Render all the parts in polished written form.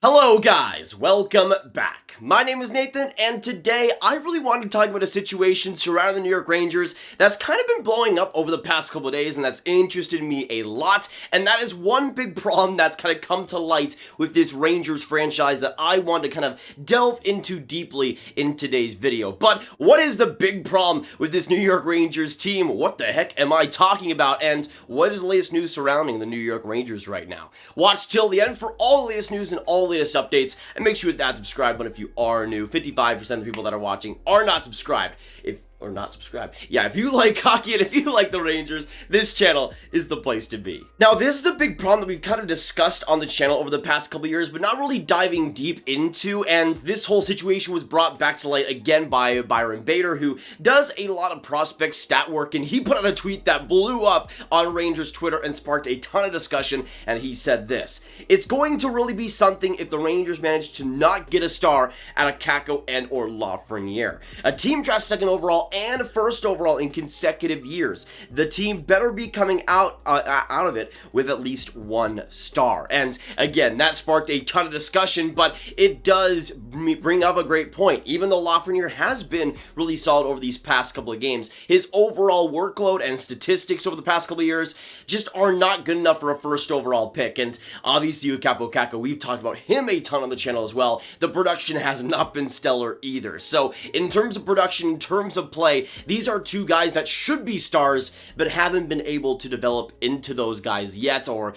Hello guys, welcome back. My name is Nathan, and today I really wanted to talk about a situation surrounding the New York Rangers that's kind of been blowing up over the past couple of days, and that's interested me a lot, and that is one big problem that's kind of come to light with this Rangers franchise that I want to kind of delve into deeply in today's video. But what is the big problem with this New York Rangers team? What the heck am I talking about, and what is the latest news surrounding the New York Rangers right now? Watch till the end for all the latest news and all latest updates, and make sure that subscribe button if you are new. 55% of the people that are watching are not subscribed. If you like hockey and if you like the Rangers, this channel is the place to be. Now, this is a big problem that we've kind of discussed on the channel over the past couple years, but not really diving deep into, and this whole situation was brought back to light again by Byron Bader, who does a lot of prospect stat work, and he put out a tweet that blew up on Rangers Twitter and sparked a ton of discussion, and he said this: "It's going to really be something if the Rangers manage to not get a star out of Kakko and or Lafreniere. A team drafts second overall and first overall in consecutive years. The team better be coming out of it with at least one star." And again, that sparked a ton of discussion, but it does bring up a great point. Even though Lafreniere has been really solid over these past couple of games, his overall workload and statistics over the past couple of years just are not good enough for a first overall pick. And obviously with Kaapo Kakko, we've talked about him a ton on the channel as well. The production has not been stellar either. So in terms of production, in terms of play, these are two guys that should be stars, but haven't been able to develop into those guys yet or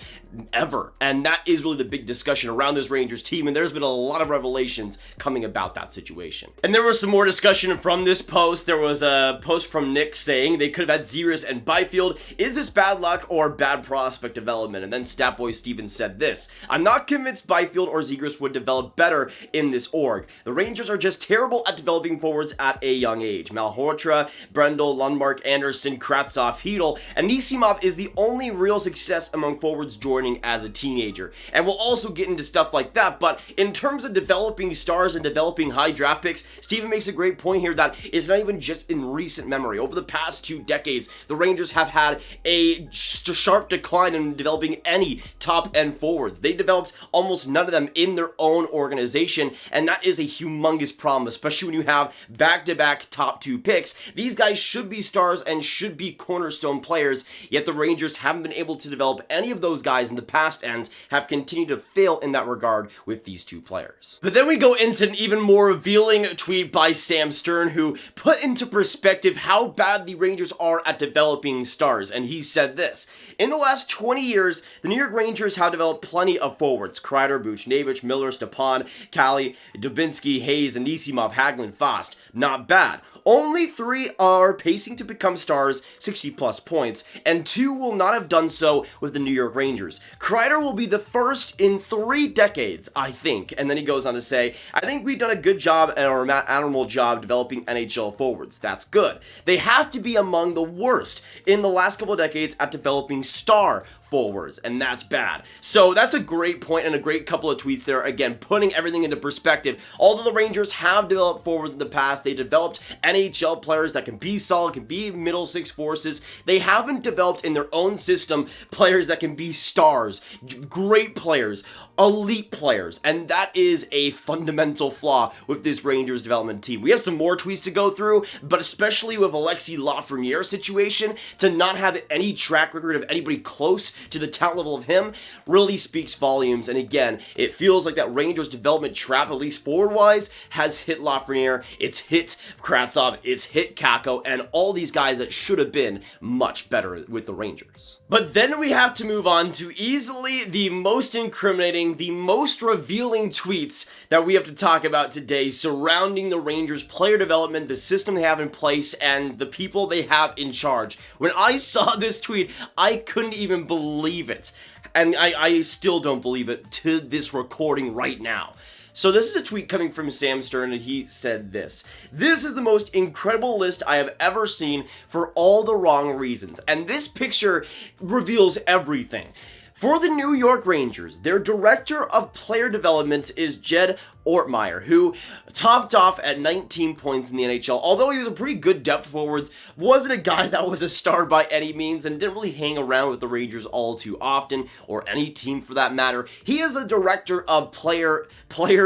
ever. And that is really the big discussion around this Rangers team, and there's been a lot of revelations coming about that situation. And there was some more discussion from this post. There was a post from Nick saying they could have had Giroux and Byfield. Is this bad luck or bad prospect development? And then Statboy Steven said this: "I'm not convinced Byfield or Giroux would develop better in this org. The Rangers are just terrible at developing forwards at a young age. Malhotra, Brendel, Lundmark, Andersson, Kravtsov, Chytil, and Anisimov is the only real success among forwards joining as a teenager." And we'll also get into stuff like that, but in terms of developing stars and developing high draft picks, Steven makes a great point here that it's not even just in recent memory. Over the past 2 decades, the Rangers have had a sharp decline in developing any top-end forwards. They developed almost none of them in their own organization, and that is a humongous problem, especially when you have back-to-back top 2 picks. These guys should be stars and should be cornerstone players, yet the Rangers haven't been able to develop any of those guys in the past and have continued to fail in that regard with these 2 players. But then we go into an even more revealing tweet by Sam Stern, who put into perspective how bad the Rangers are at developing stars, and he said this: "In the last 20 years, the New York Rangers have developed plenty of forwards: Kreider, Buchnevich, Miller, Stepan, Kali, Dubinsky, Hayes, Anisimov, Hagelin, Fast. Not bad. Only 3 are pacing to become stars, 60-plus points, and 2 will not have done so with the New York Rangers. Kreider will be the first in 3 decades, I think." And then he goes on to say, "I think we've done a good job and an admirable job developing NHL forwards. That's good. They have to be among the worst in the last couple of decades at developing star forwards, and that's bad." So that's a great point and a great couple of tweets there, again putting everything into perspective. Although the Rangers have developed forwards in the past, they developed NHL players that can be solid, can be middle 6 forces. They haven't developed in their own system players that can be stars, great players, elite players, and that is a fundamental flaw with this Rangers development team. We have some more tweets to go through, but especially with Alexis Lafreniere situation, to not have any track record of anybody close to the talent level of him really speaks volumes. And again, it feels like that Rangers development trap, at least forward-wise, has hit Lafreniere, it's hit Kravtsov, it's hit Kakko, and all these guys that should have been much better with the Rangers. But then we have to move on to easily the most incriminating, the most revealing tweets that we have to talk about today surrounding the Rangers player development, the system they have in place, and the people they have in charge. When I saw this tweet, I couldn't even believe it. And I still don't believe it to this recording right now. So this is a tweet coming from Sam Stern, and he said this: "This is the most incredible list I have ever seen for all the wrong reasons." And this picture reveals everything. For the New York Rangers, their director of player development is Jed Othmann, who topped off at 19 points in the NHL. Although he was a pretty good depth forward, wasn't a guy that was a star by any means and didn't really hang around with the Rangers all too often, or any team for that matter. He is the director of player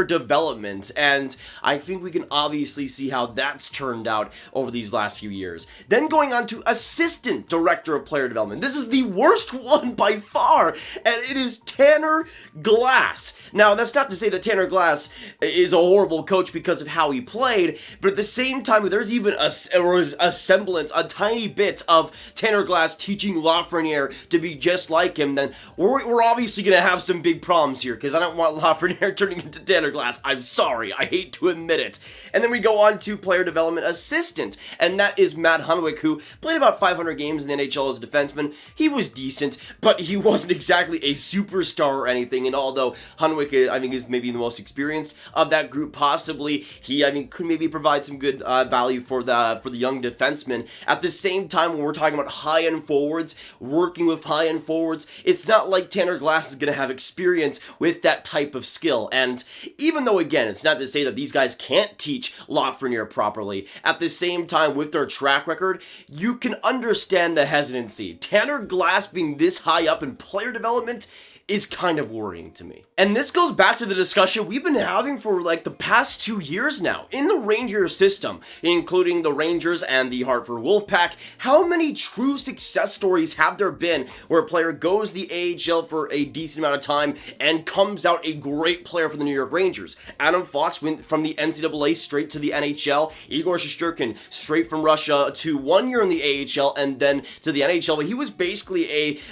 development, and I think we can obviously see how that's turned out over these last few years. Then going on to assistant director of player development. This is the worst one by far, and it is Tanner Glass. Now, that's not to say that Tanner Glass is a horrible coach because of how he played, but at the same time, there's even a semblance, a tiny bit of Tanner Glass teaching Lafreniere to be just like him, then we're obviously going to have some big problems here, because I don't want Lafreniere turning into Tanner Glass. I'm sorry, I hate to admit it. And then we go on to player development assistant, and that is Matt Hunwick, who played about 500 games in the NHL as a defenseman. He was decent, but he wasn't exactly a superstar or anything, and although Hunwick, I think, is maybe the most experienced of that group, possibly, he, I mean, could maybe provide some good value for the young defenseman. At the same time, when we're talking about high-end forwards, working with high-end forwards, it's not like Tanner Glass is going to have experience with that type of skill. And even though, again, it's not to say that these guys can't teach Lafreniere properly, at the same time, with their track record, you can understand the hesitancy. Tanner Glass being this high up in player development is kind of worrying to me. And this goes back to the discussion we've been having for like the past 2 years now. In the Rangers system, including the Rangers and the Hartford Wolfpack, how many true success stories have there been where a player goes the AHL for a decent amount of time and comes out a great player for the New York Rangers? Adam Fox went from the NCAA straight to the NHL. Igor Shesterkin straight from Russia to 1 year in the AHL and then to the NHL. But he was basically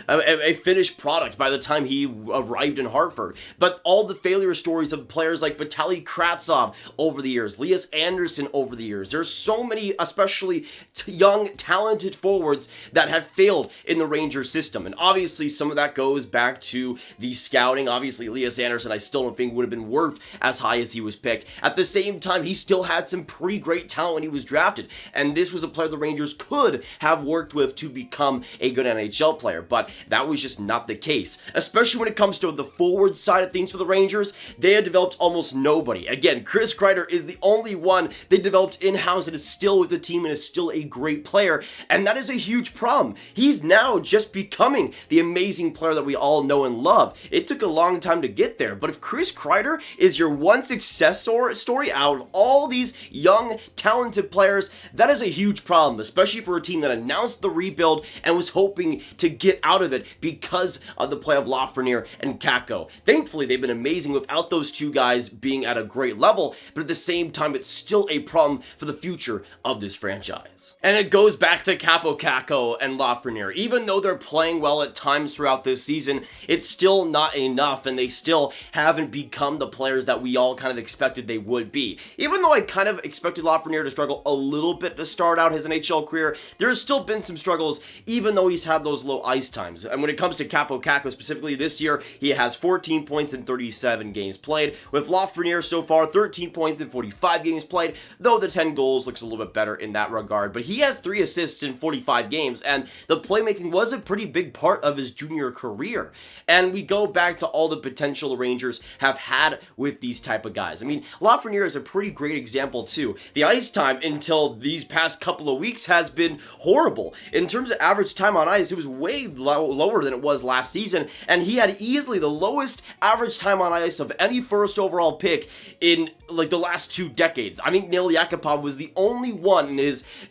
a finished product by the time he arrived in Hartford. But all the failure stories of players like Vitali, Kravtsov over the years, Lias, Andersson over the years. There's so many, especially young, talented forwards that have failed in the Rangers system. And obviously some of that goes back to the scouting. Obviously Lias Andersson, I still don't think would have been worth as high as he was picked. At the same time, he still had some pretty great talent when he was drafted. And this was a player the Rangers could have worked with to become a good NHL player. But that was just not the case. Especially when it comes to the forward side of things for the Rangers, they had developed almost nobody. Again, Chris Kreider is the only one they developed in-house and is still with the team and is still a great player, and that is a huge problem. He's now just becoming the amazing player that we all know and love. It took a long time to get there, but if Chris Kreider is your one success story out of all these young, talented players, that is a huge problem, especially for a team that announced the rebuild and was hoping to get out of it because of the play of Lafreniere and Kakko. Thankfully, they've been amazing without those two guys being at a great level, but at the same time, it's still a problem for the future of this franchise. And it goes back to Kaapo Kakko and Lafreniere. Even though they're playing well at times throughout this season, it's still not enough, and they still haven't become the players that we all kind of expected they would be. Even though I kind of expected Lafreniere to struggle a little bit to start out his NHL career, there's still been some struggles, even though he's had those low ice times. And when it comes to Kaapo Kakko specifically this year, he has 14 points in 37 games played. With Lafreniere so far, 13 points in 45 games played, though the 10 goals looks a little bit better in that regard. But he has 3 assists in 45 games, and the playmaking was a pretty big part of his junior career. And we go back to all the potential the Rangers have had with these type of guys. I mean, Lafreniere is a pretty great example too. The ice time until these past couple of weeks has been horrible. In terms of average time on ice, it was way lower than it was last season, and he had easily the lowest average time on ice of any first overall pick in like the last 2 decades. I think Nail Yakupov was the only one in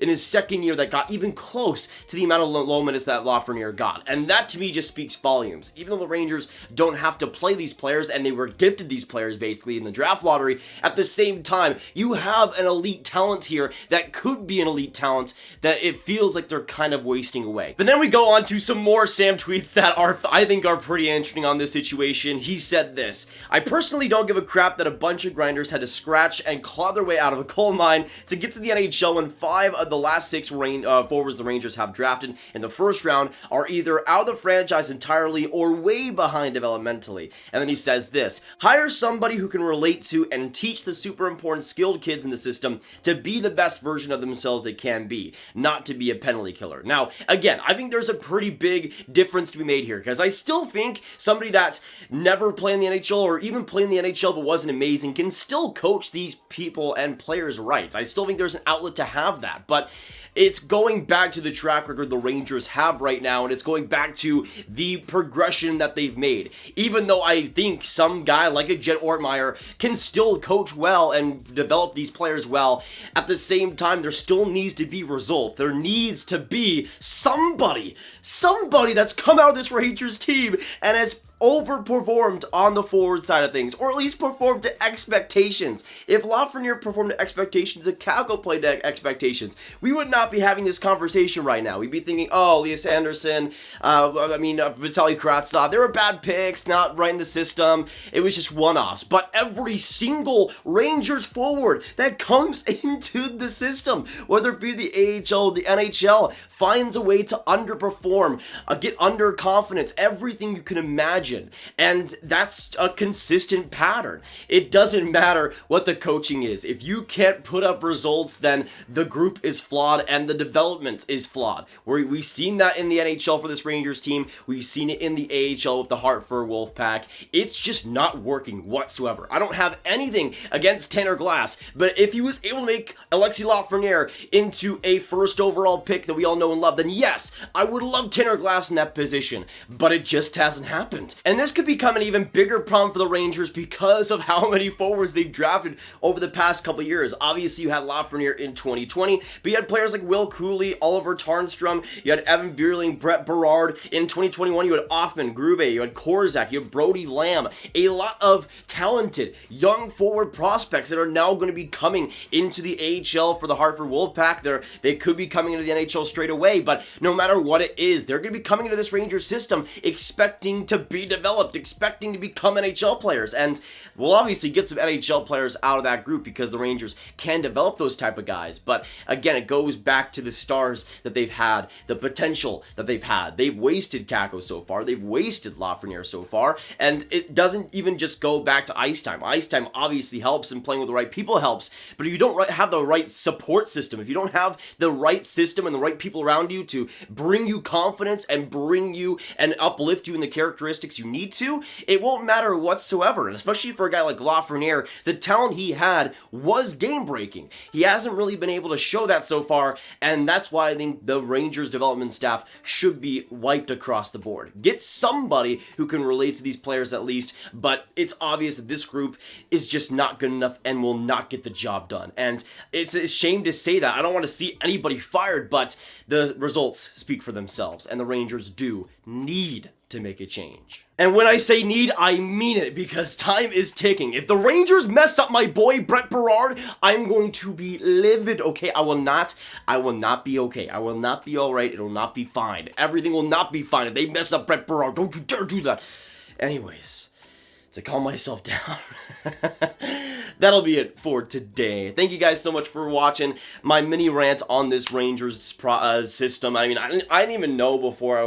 his second year that got even close to the amount of low minutes that Lafreniere got. And that to me just speaks volumes. Even though the Rangers don't have to play these players and they were gifted these players basically in the draft lottery, at the same time, you have an elite talent here that could be an elite talent that it feels like they're kind of wasting away. But then we go on to some more Sam tweets that I think are pretty interesting on this situation. He said this: "I personally don't give a crap that a bunch of grinders had to scratch and claw their way out of a coal mine to get to the NHL when 5 of the last 6 forwards the Rangers have drafted in the first round are either out of the franchise entirely or way behind developmentally." And then he says this: "Hire somebody who can relate to and teach the super important skilled kids in the system to be the best version of themselves they can be, not to be a penalty killer." Now, again, I think there's a pretty big difference to be made here, because I still think somebody that never played in the NHL or even played in the NHL but wasn't amazing can still coach these people and players right. I still think there's an outlet to have that, but it's going back to the track record the Rangers have right now, and it's going back to the progression that they've made. Even though I think some guy like a Jet Ortmeyer can still coach well and develop these players well, at the same time, there still needs to be results. There needs to be somebody that's come out of this Rangers team and has overperformed on the forward side of things, or at least performed to expectations. If Lafreniere performed to expectations and Kakko played to expectations, we would not be having this conversation right now. We'd be thinking, oh, Lias Andersson, Vitali Kravtsov, they were bad picks, not right in the system. It was just one-offs. But every single Rangers forward that comes into the system, whether it be the AHL, the NHL, finds a way to underperform, get underconfidence, everything you can imagine. And that's a consistent pattern. It doesn't matter what the coaching is. If you can't put up results, then the group is flawed and the development is flawed. We've seen that in the NHL for this Rangers team. We've seen it in the AHL with the Hartford Wolfpack. It's just not working whatsoever. I don't have anything against Tanner Glass, but if he was able to make Alexis Lafreniere into a first overall pick that we all know and love, then yes, I would love Tanner Glass in that position, but it just hasn't happened. And this could become an even bigger problem for the Rangers because of how many forwards they've drafted over the past couple years. Obviously, you had Lafreniere in 2020, but you had players like Will Cooley, Oliver Tarnstrom, you had Evan Bierling, Brett Berard. In 2021, you had Othmann, Grube, you had Korzak, you had Brody Lamb. A lot of talented young forward prospects that are now going to be coming into the AHL for the Hartford Wolfpack. They could be coming into the NHL straight away, but no matter what it is, they're going to be coming into this Rangers system expecting to be developed, expecting to become NHL players, and we'll obviously get some NHL players out of that group because the Rangers can develop those type of guys. But again, it goes back to the stars that they've had, the potential that they've had. They've wasted Kakko so far, they've wasted Lafreniere so far, and it doesn't even just go back to ice time. Ice time obviously helps, and playing with the right people helps, but if you don't have the right support system, if you don't have the right system and the right people around you to bring you confidence and bring you and uplift you in the characteristics you need to, it won't matter whatsoever. And especially for a guy like Lafreniere, the talent he had was game-breaking. He hasn't really been able to show that so far, and that's why I think the Rangers development staff should be wiped across the board. Get somebody who can relate to these players at least, but it's obvious that this group is just not good enough and will not get the job done. And it's a shame to say that. I don't want to see anybody fired, but the results speak for themselves, and the Rangers do need to make a change. And when I say need, I mean it, because time is ticking. If the Rangers mess up my boy Brett Berard, I'm going to be livid, okay? I will not be okay. I will not be alright. It will not be fine. Everything will not be fine if they mess up Brett Berard. Don't you dare do that. Anyways, to calm myself down, that'll be it for today. Thank you guys so much for watching my mini rant on this Rangers system. I mean, I didn't even know before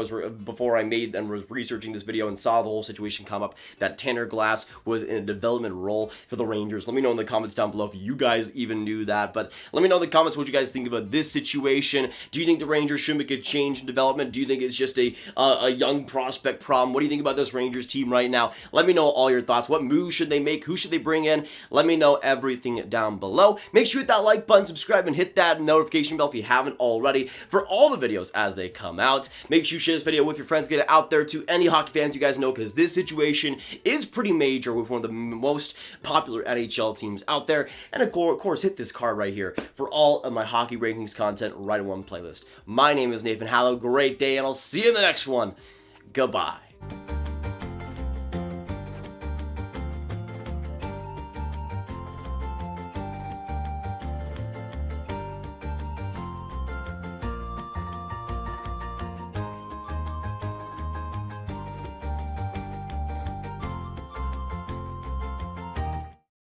I made and was researching this video and saw the whole situation come up that Tanner Glass was in a development role for the Rangers. Let me know in the comments down below if you guys even knew that. But let me know in the comments what you guys think about this situation. Do you think the Rangers should make a change in development? Do you think it's just a young prospect problem? What do you think about this Rangers team right now? Let me know all your thoughts. What moves should they make? Who should they bring in? Let me know everything down below. Make sure you hit that like button, subscribe, and hit that notification bell if you haven't already for all the videos as they come out. Make sure you share this video with your friends, get it out there to any hockey fans you guys know, because this situation is pretty major with one of the most popular NHL teams out there. And of course, hit this card right here for all of my hockey rankings content right in one playlist. My name is Nathan. Have a great day, and I'll see you in the next one. Goodbye.